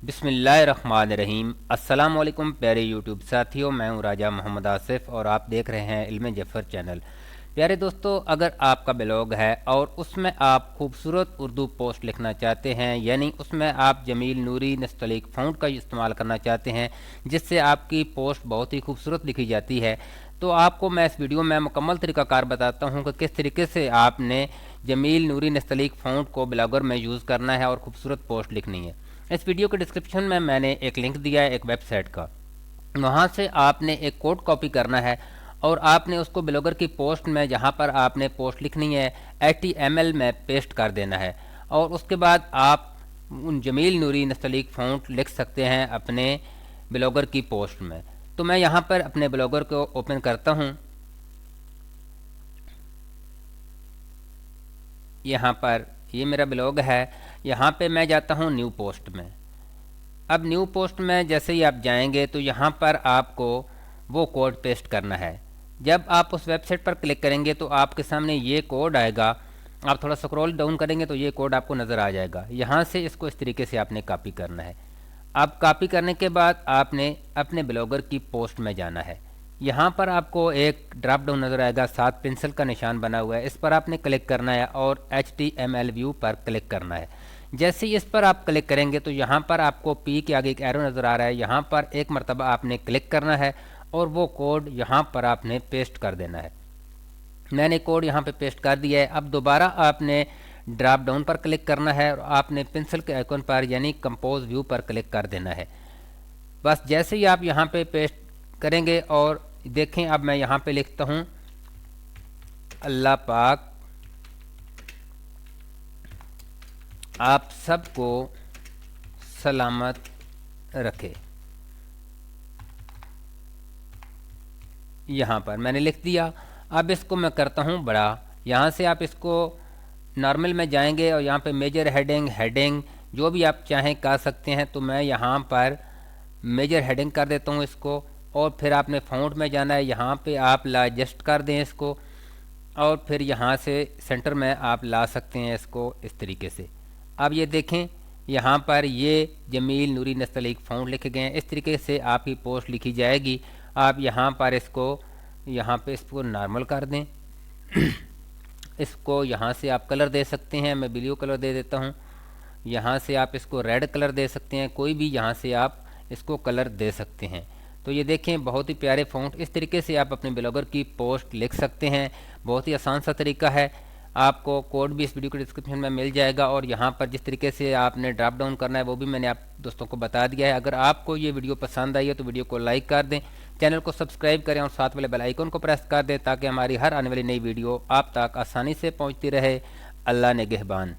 बिस्मिल्लाहिर्रहमानिर्रहीम। अस्सलाम वालेकुम प्यारे यूट्यूब साथियों, मैं हूं राजा मोहम्मद आसिफ और आप देख रहे हैं इल्म जफ़र चैनल। प्यारे दोस्तों, अगर आपका ब्लॉग है और उसमें आप खूबसूरत उर्दू पोस्ट लिखना चाहते हैं, यानी उसमें आप जमील नूरी नस्तलीक फ़ॉन्ट का इस्तेमाल करना चाहते हैं जिससे आपकी पोस्ट बहुत ही खूबसूरत लिखी जाती है, तो आपको मैं इस वीडियो में मुकम्मल तरीक़ाकार बताता हूँ कि किस तरीके से आपने जमील नूरी नस्तलीक फ़ॉन्ट को ब्लॉगर में यूज़ करना है और खूबसूरत पोस्ट लिखनी है। इस वीडियो के डिस्क्रिप्शन में मैंने एक लिंक दिया है एक वेबसाइट का, वहाँ से आपने एक कोड कॉपी करना है और आपने उसको ब्लॉगर की पोस्ट में जहाँ पर आपने पोस्ट लिखनी है HTML में पेस्ट कर देना है और उसके बाद आप उन जमील नूरी नस्तलीक फ़ॉन्ट लिख सकते हैं अपने ब्लॉगर की पोस्ट में। तो मैं यहाँ पर अपने ब्लॉगर को ओपन करता हूँ। यहाँ पर ये मेरा ब्लॉग है, यहाँ पे मैं जाता हूँ न्यू पोस्ट में। अब न्यू पोस्ट में जैसे ही आप जाएंगे तो यहाँ पर आपको वो कोड पेस्ट करना है। जब आप उस वेबसाइट पर क्लिक करेंगे तो आपके सामने ये कोड आएगा, आप थोड़ा स्क्रॉल डाउन करेंगे तो ये कोड आपको नज़र आ जाएगा। यहाँ से इसको इस तरीके से आपने कॉपी करना है। अब कॉपी करने के बाद आपने अपने ब्लॉगर की पोस्ट में जाना है। यहाँ पर आपको एक ड्रॉप डाउन नज़र आएगा, साथ पेंसिल का निशान बना हुआ है, इस पर आपने क्लिक करना है और HTML व्यू पर क्लिक करना है। जैसे ही इस पर आप क्लिक करेंगे तो यहाँ पर आपको P के आगे एक एरो नज़र आ रहा है, यहाँ पर एक मरतबा आपने क्लिक करना है और वो कोड यहाँ पर आपने पेस्ट कर देना है। मैंने कोड यहाँ पे पेस्ट कर दिया है। अब दोबारा आपने ड्रॉप डाउन पर क्लिक करना है और आपने पेंसिल के आइकन पर यानी कंपोज व्यू पर क्लिक कर देना है। बस जैसे ही आप यहाँ पे पेस्ट करेंगे और देखें, अब मैं यहाँ पे लिखता हूँ अल्लाह पाक आप सबको सलामत रखे। यहाँ पर मैंने लिख दिया। अब इसको मैं करता हूँ बड़ा। यहाँ से आप इसको नॉर्मल में जाएंगे और यहाँ पे मेजर हेडिंग जो भी आप चाहें कर सकते हैं। तो मैं यहाँ पर मेजर हेडिंग कर देता हूँ इसको, और फिर आपने फ़ॉन्ट में जाना है, यहाँ पे आप ला एडजस्ट कर दें इसको और फिर यहाँ से सेंटर में आप ला सकते हैं इसको इस तरीके से। अब ये देखें, यहाँ पर ये जमील नूरी नस्तलीक फ़ॉन्ट लिखे गए हैं। इस तरीके से आपकी पोस्ट लिखी जाएगी। आप यहाँ पर इसको नॉर्मल कर दें। इसको यहाँ से आप कलर दे सकते हैं, मैं ब्लू कलर दे देता हूँ। यहाँ से आप इसको रेड कलर दे सकते हैं, कोई भी यहाँ से आप इसको कलर दे सकते हैं। तो ये देखें, बहुत ही प्यारे फ़ॉन्ट। इस तरीके से आप अपने ब्लॉगर की पोस्ट लिख सकते हैं। बहुत ही आसान सा तरीका है। आपको कोड भी इस वीडियो के डिस्क्रिप्शन में मिल जाएगा और यहाँ पर जिस तरीके से आपने ड्रॉप डाउन करना है वो भी मैंने आप दोस्तों को बता दिया है। अगर आपको ये वीडियो पसंद आई है तो वीडियो को लाइक कर दें, चैनल को सब्सक्राइब करें और साथ वाले बेल आइकन को प्रेस कर दें ताकि हमारी हर आने वाली नई वीडियो आप तक आसानी से पहुँचती रहे। अल्लाह निगहबान।